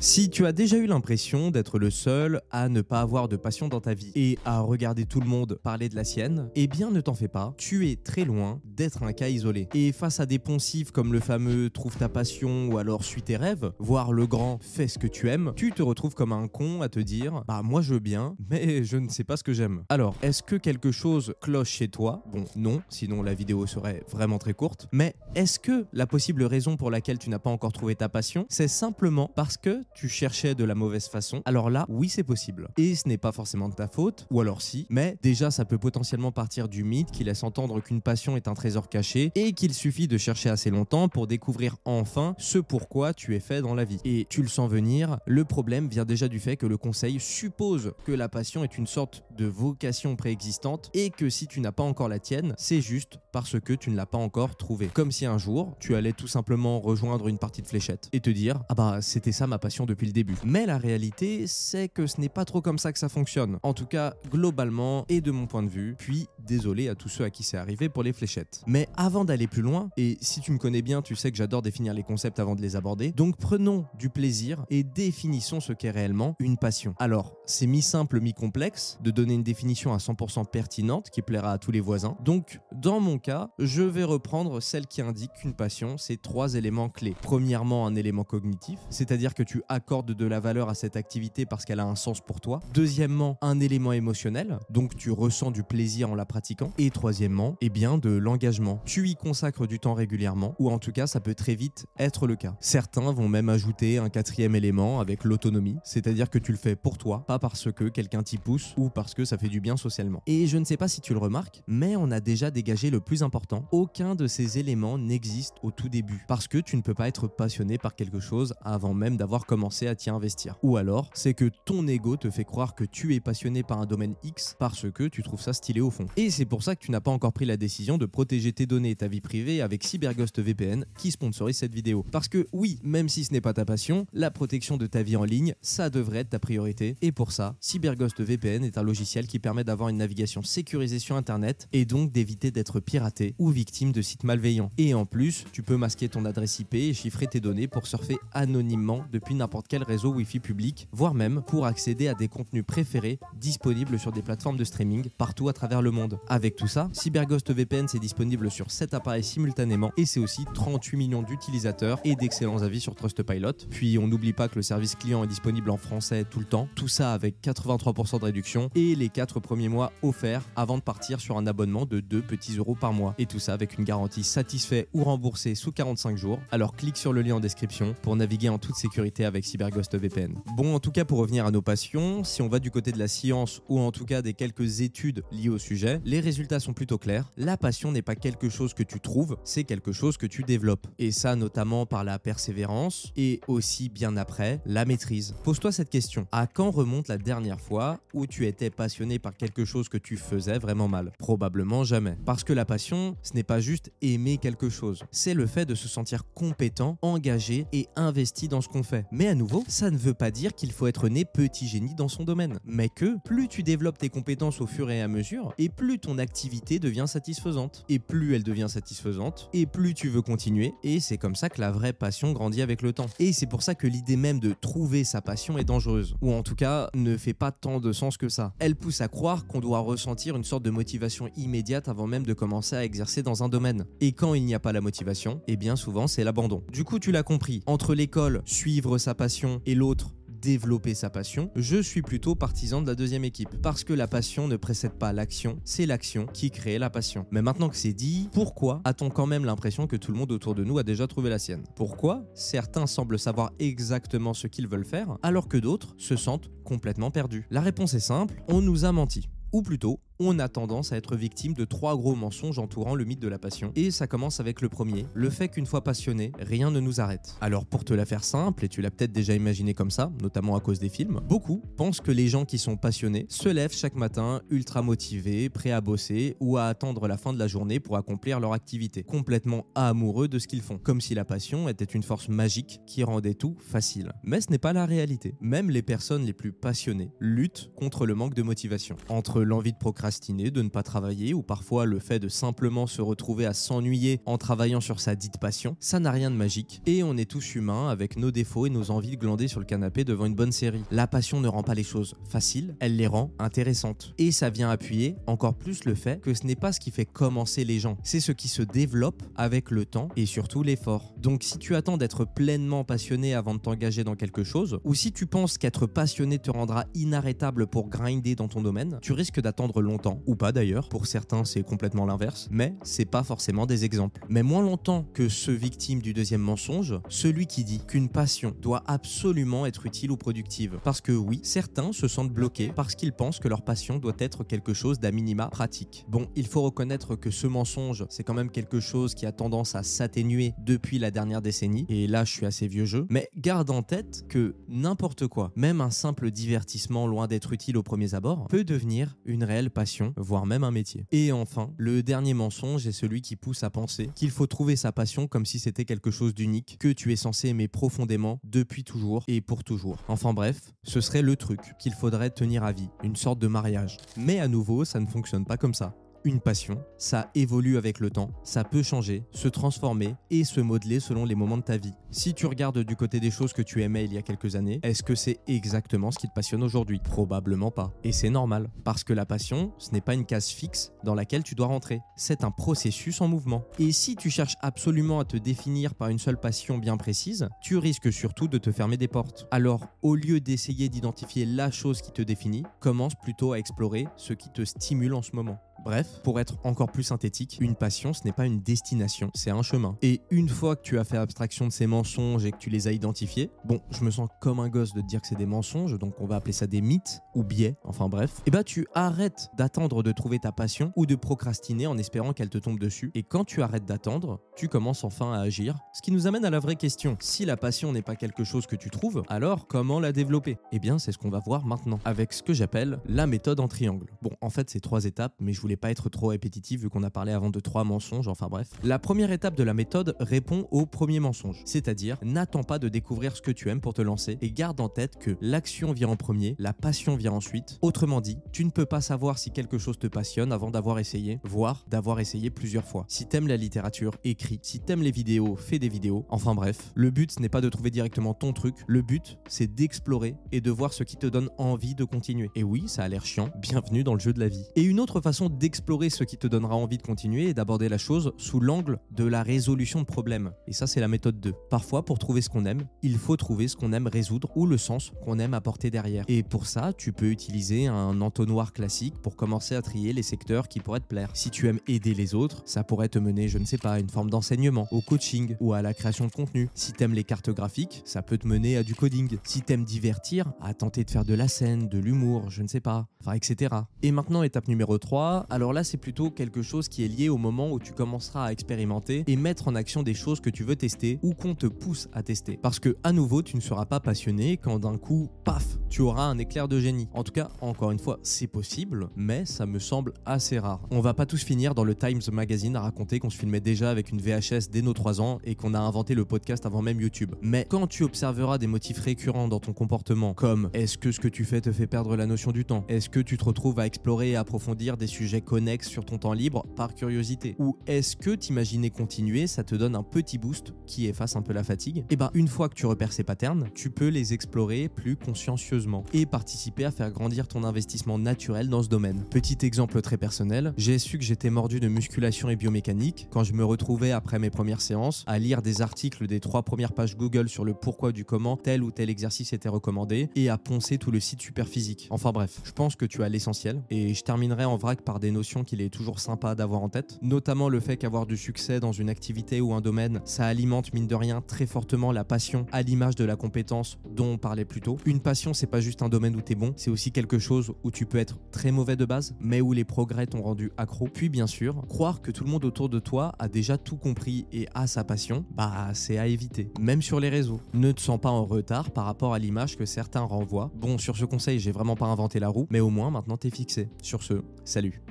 Si tu as déjà eu l'impression d'être le seul à ne pas avoir de passion dans ta vie et à regarder tout le monde parler de la sienne, eh bien ne t'en fais pas, tu es très loin d'être un cas isolé. Et face à des poncifs comme le fameux « trouve ta passion » ou alors « suis tes rêves », voire le grand « fais ce que tu aimes », tu te retrouves comme un con à te dire « bah moi je veux bien, mais je ne sais pas ce que j'aime ». Alors, est-ce que quelque chose cloche chez toi? Bon, non, sinon la vidéo serait vraiment très courte. Mais est-ce que la possible raison pour laquelle tu n'as pas encore trouvé ta passion, c'est simplement parce que tu cherchais de la mauvaise façon? Alors là, oui, c'est possible. Et ce n'est pas forcément de ta faute, ou alors si, mais déjà ça peut potentiellement partir du mythe qui laisse entendre qu'une passion est un trésor caché et qu'il suffit de chercher assez longtemps pour découvrir enfin ce pourquoi tu es fait dans la vie. Et tu le sens venir, le problème vient déjà du fait que le conseil suppose que la passion est une sorte de vocation préexistante et que si tu n'as pas encore la tienne, c'est juste parce que tu ne l'as pas encore trouvée. Comme si un jour, tu allais tout simplement rejoindre une partie de fléchettes et te dire « ah bah c'était ça ma passion depuis le début ». Mais la réalité, c'est que ce n'est pas trop comme ça que ça fonctionne. En tout cas, globalement et de mon point de vue, puis désolé à tous ceux à qui c'est arrivé pour les fléchettes. Mais avant d'aller plus loin, et si tu me connais bien, tu sais que j'adore définir les concepts avant de les aborder, donc prenons du plaisir et définissons ce qu'est réellement une passion. Alors, c'est mi-simple, mi-complexe de donner une définition à 100% pertinente qui plaira à tous les voisins. Donc, dans mon cas, je vais reprendre celle qui indique qu'une passion, c'est 3 éléments clés. Premièrement, un élément cognitif, c'est-à-dire que tu accordes de la valeur à cette activité parce qu'elle a un sens pour toi. Deuxièmement, un élément émotionnel, donc tu ressens du plaisir en la pratiquant. Et troisièmement, eh bien de l'engagement. Tu y consacres du temps régulièrement, ou en tout cas, ça peut très vite être le cas. Certains vont même ajouter un 4e élément avec l'autonomie, c'est-à-dire que tu le fais pour toi, pas parce que quelqu'un t'y pousse ou parce que ça fait du bien socialement. Et je ne sais pas si tu le remarques, mais on a déjà dégagé le plus important. Aucun de ces éléments n'existe au tout début, parce que tu ne peux pas être passionné par quelque chose avant même d'avoir commencé à t'y investir. Ou alors, c'est que ton ego te fait croire que tu es passionné par un domaine X parce que tu trouves ça stylé au fond. Et c'est pour ça que tu n'as pas encore pris la décision de protéger tes données et ta vie privée avec CyberGhost VPN qui sponsorise cette vidéo. Parce que oui, même si ce n'est pas ta passion, la protection de ta vie en ligne, ça devrait être ta priorité. Et pour ça, CyberGhost VPN est un logiciel qui permet d'avoir une navigation sécurisée sur Internet et donc d'éviter d'être piraté ou victime de sites malveillants. Et en plus, tu peux masquer ton adresse IP et chiffrer tes données pour surfer anonymement depuis n'importe quel réseau Wi-Fi public, voire même pour accéder à des contenus préférés disponibles sur des plateformes de streaming partout à travers le monde. Avec tout ça, CyberGhost VPN c'est disponible sur 7 appareils simultanément et c'est aussi 38 millions d'utilisateurs et d'excellents avis sur Trustpilot. Puis on n'oublie pas que le service client est disponible en français tout le temps, tout ça avec 83% de réduction et les 4 premiers mois offerts avant de partir sur un abonnement de 2 petits euros par mois. Et tout ça avec une garantie satisfait ou remboursé sous 45 jours. Alors clique sur le lien en description pour naviguer en toute sécurité avec CyberGhost VPN. Bon, en tout cas pour revenir à nos passions, si on va du côté de la science ou en tout cas des quelques études liées au sujet, les résultats sont plutôt clairs. La passion n'est pas quelque chose que tu trouves, c'est quelque chose que tu développes. Et ça notamment par la persévérance et aussi bien après, la maîtrise. Pose-toi cette question. À quand remonte la dernière fois où tu étais passionné par quelque chose que tu faisais vraiment mal? Probablement jamais. Parce que la passion, ce n'est pas juste aimer quelque chose. C'est le fait de se sentir compétent, engagé et investi dans ce qu'on fait. Mais à nouveau, ça ne veut pas dire qu'il faut être né petit génie dans son domaine. Mais que plus tu développes tes compétences au fur et à mesure, et plus ton activité devient satisfaisante. Et plus elle devient satisfaisante, et plus tu veux continuer. Et c'est comme ça que la vraie passion grandit avec le temps. Et c'est pour ça que l'idée même de trouver sa passion est dangereuse. Ou en tout cas, ne fait pas tant de sens que ça. Elle pousse à croire qu'on doit ressentir une sorte de motivation immédiate avant même de commencer à exercer dans un domaine. Et quand il n'y a pas la motivation, eh bien souvent c'est l'abandon. Du coup, tu l'as compris, entre l'école, suivre sa passion et l'autre, développer sa passion, je suis plutôt partisan de la deuxième équipe. Parce que la passion ne précède pas l'action, c'est l'action qui crée la passion. Mais maintenant que c'est dit, pourquoi a-t-on quand même l'impression que tout le monde autour de nous a déjà trouvé la sienne? Pourquoi certains semblent savoir exactement ce qu'ils veulent faire, alors que d'autres se sentent complètement perdus? La réponse est simple, on nous a menti. Ou plutôt, on a tendance à être victime de 3 gros mensonges entourant le mythe de la passion. Et ça commence avec le premier, le fait qu'une fois passionné, rien ne nous arrête. Alors pour te la faire simple, et tu l'as peut-être déjà imaginé comme ça, notamment à cause des films, beaucoup pensent que les gens qui sont passionnés se lèvent chaque matin ultra motivés, prêts à bosser ou à attendre la fin de la journée pour accomplir leur activité, complètement amoureux de ce qu'ils font, comme si la passion était une force magique qui rendait tout facile. Mais ce n'est pas la réalité. Même les personnes les plus passionnées luttent contre le manque de motivation. Entre l'envie de procrastiner procrastiner, de ne pas travailler, ou parfois le fait de simplement se retrouver à s'ennuyer en travaillant sur sa dite passion, ça n'a rien de magique. Et on est tous humains avec nos défauts et nos envies de glander sur le canapé devant une bonne série. La passion ne rend pas les choses faciles, elle les rend intéressantes. Et ça vient appuyer encore plus le fait que ce n'est pas ce qui fait commencer les gens, c'est ce qui se développe avec le temps et surtout l'effort. Donc si tu attends d'être pleinement passionné avant de t'engager dans quelque chose, ou si tu penses qu'être passionné te rendra inarrêtable pour grinder dans ton domaine, tu risques d'attendre longtemps, ou pas d'ailleurs, pour certains c'est complètement l'inverse, mais c'est pas forcément des exemples. Mais moins longtemps que ceux victimes du deuxième mensonge, celui qui dit qu'une passion doit absolument être utile ou productive. Parce que oui, certains se sentent bloqués parce qu'ils pensent que leur passion doit être quelque chose d'à minima pratique. Bon, il faut reconnaître que ce mensonge, c'est quand même quelque chose qui a tendance à s'atténuer depuis la dernière décennie, et là je suis assez vieux jeu, mais garde en tête que n'importe quoi, même un simple divertissement loin d'être utile aux premiers abords, peut devenir une réelle passion, voire même un métier. Et enfin, le dernier mensonge est celui qui pousse à penser qu'il faut trouver sa passion comme si c'était quelque chose d'unique, que tu es censé aimer profondément depuis toujours et pour toujours. Enfin bref, ce serait le truc qu'il faudrait tenir à vie, une sorte de mariage. Mais à nouveau, ça ne fonctionne pas comme ça. Une passion, ça évolue avec le temps, ça peut changer, se transformer et se modeler selon les moments de ta vie. Si tu regardes du côté des choses que tu aimais il y a quelques années, est-ce que c'est exactement ce qui te passionne aujourd'hui? Probablement pas. Et c'est normal, parce que la passion, ce n'est pas une case fixe dans laquelle tu dois rentrer. C'est un processus en mouvement. Et si tu cherches absolument à te définir par une seule passion bien précise, tu risques surtout de te fermer des portes. Alors, au lieu d'essayer d'identifier la chose qui te définit, commence plutôt à explorer ce qui te stimule en ce moment. Bref, pour être encore plus synthétique, une passion, ce n'est pas une destination, c'est un chemin. Et une fois que tu as fait abstraction de ces mensonges et que tu les as identifiés, bon, je me sens comme un gosse de te dire que c'est des mensonges, donc on va appeler ça des mythes ou biais, enfin bref, et bah tu arrêtes d'attendre de trouver ta passion ou de procrastiner en espérant qu'elle te tombe dessus. Et quand tu arrêtes d'attendre, tu commences enfin à agir, ce qui nous amène à la vraie question. Si la passion n'est pas quelque chose que tu trouves, alors comment la développer? Eh bien, c'est ce qu'on va voir maintenant, avec ce que j'appelle la méthode en triangle. Bon, en fait, c'est 3 étapes, mais je voulais pas être trop répétitif vu qu'on a parlé avant de 3 mensonges, enfin bref. La première étape de la méthode répond au premier mensonge, c'est-à-dire n'attends pas de découvrir ce que tu aimes pour te lancer et garde en tête que l'action vient en premier, la passion vient ensuite. Autrement dit, tu ne peux pas savoir si quelque chose te passionne avant d'avoir essayé, voire d'avoir essayé plusieurs fois. Si t'aimes la littérature, écris. Si t'aimes les vidéos, fais des vidéos. Enfin bref, le but ce n'est pas de trouver directement ton truc, le but c'est d'explorer et de voir ce qui te donne envie de continuer. Et oui, ça a l'air chiant, bienvenue dans le jeu de la vie. Et une autre façon d'explorer ce qui te donnera envie de continuer et d'aborder la chose sous l'angle de la résolution de problèmes. Et ça, c'est la méthode 2. Parfois, pour trouver ce qu'on aime, il faut trouver ce qu'on aime résoudre ou le sens qu'on aime apporter derrière. Et pour ça, tu peux utiliser un entonnoir classique pour commencer à trier les secteurs qui pourraient te plaire. Si tu aimes aider les autres, ça pourrait te mener, je ne sais pas, à une forme d'enseignement, au coaching ou à la création de contenu. Si t'aimes les cartes graphiques, ça peut te mener à du coding. Si t'aimes divertir, à tenter de faire de la scène, de l'humour, je ne sais pas, enfin, etc. Et maintenant, étape numéro 3, alors là, c'est plutôt quelque chose qui est lié au moment où tu commenceras à expérimenter et mettre en action des choses que tu veux tester ou qu'on te pousse à tester. Parce que, à nouveau, tu ne seras pas passionné quand d'un coup, paf, tu auras un éclair de génie. En tout cas, encore une fois, c'est possible, mais ça me semble assez rare. On va pas tous finir dans le Times Magazine à raconter qu'on se filmait déjà avec une VHS dès nos 3 ans et qu'on a inventé le podcast avant même YouTube. Mais quand tu observeras des motifs récurrents dans ton comportement, comme est-ce que ce que tu fais te fait perdre la notion du temps? Est-ce que tu te retrouves à explorer et approfondir des sujets connexes sur ton temps libre par curiosité? Ou est-ce que t'imaginer continuer, ça te donne un petit boost qui efface un peu la fatigue? Et ben, une fois que tu repères ces patterns, tu peux les explorer plus consciencieusement et participer à faire grandir ton investissement naturel dans ce domaine. Petit exemple très personnel, j'ai su que j'étais mordu de musculation et biomécanique quand je me retrouvais après mes premières séances à lire des articles des 3 premières pages Google sur le pourquoi du comment tel ou tel exercice était recommandé et à poncer tout le site Superphysique. Enfin bref, je pense que tu as l'essentiel et je terminerai en vrac par des notions qu'il est toujours sympa d'avoir en tête, notamment le fait qu'avoir du succès dans une activité ou un domaine, ça alimente mine de rien très fortement la passion à l'image de la compétence dont on parlait plus tôt. Une passion, c'est pas juste un domaine où t'es bon, c'est aussi quelque chose où tu peux être très mauvais de base, mais où les progrès t'ont rendu accro. Puis bien sûr, croire que tout le monde autour de toi a déjà tout compris et a sa passion, bah c'est à éviter. Même sur les réseaux, ne te sens pas en retard par rapport à l'image que certains renvoient. Bon, sur ce conseil, j'ai vraiment pas inventé la roue, mais au moins maintenant t'es fixé. Sur ce, salut.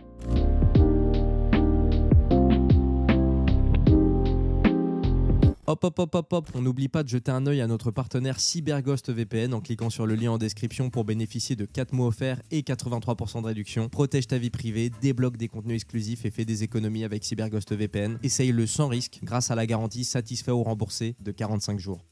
Hop hop hop hop hop, on n'oublie pas de jeter un œil à notre partenaire CyberGhost VPN en cliquant sur le lien en description pour bénéficier de 4 mois offerts et 83% de réduction. Protège ta vie privée, débloque des contenus exclusifs et fais des économies avec CyberGhost VPN. Essaye-le sans risque grâce à la garantie satisfait ou remboursé de 45 jours.